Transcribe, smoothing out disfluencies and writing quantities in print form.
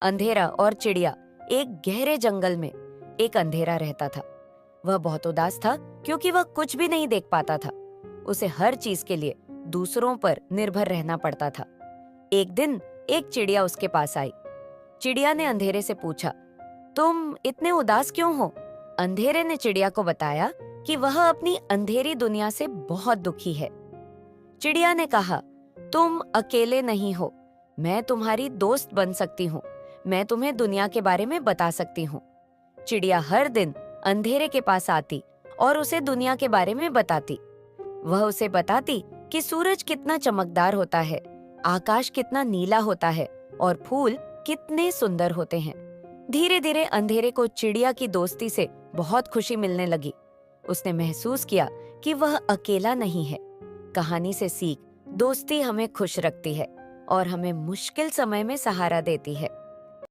अंधेरा और चिड़िया। एक गहरे जंगल में एक अंधेरा रहता था। वह बहुत उदास था क्योंकि वह कुछ भी नहीं देख पाता था। उसे हर चीज के लिए दूसरों पर निर्भर रहना पड़ता था। एक दिन एक चिड़िया उसके पास आई। चिड़िया ने अंधेरे से पूछा, तुम इतने उदास क्यों हो? अंधेरे ने चिड़िया को बताया कि वह अपनी अंधेरी दुनिया से बहुत दुखी है। चिड़िया ने कहा, तुम अकेले नहीं हो, मैं तुम्हारी दोस्त बन सकती हूँ। मैं तुम्हें दुनिया के बारे में बता सकती हूँ। चिड़िया हर दिन अंधेरे के पास आती और उसे दुनिया के बारे में बताती। वह उसे बताती कि सूरज कितना चमकदार होता है, आकाश कितना नीला होता है और फूल कितने सुंदर होते हैं। धीरे धीरे अंधेरे को चिड़िया की दोस्ती से बहुत खुशी मिलने लगी। उसने महसूस किया कि वह अकेला नहीं है। कहानी से सीख, दोस्ती हमें खुश रखती है और हमें मुश्किल समय में सहारा देती है।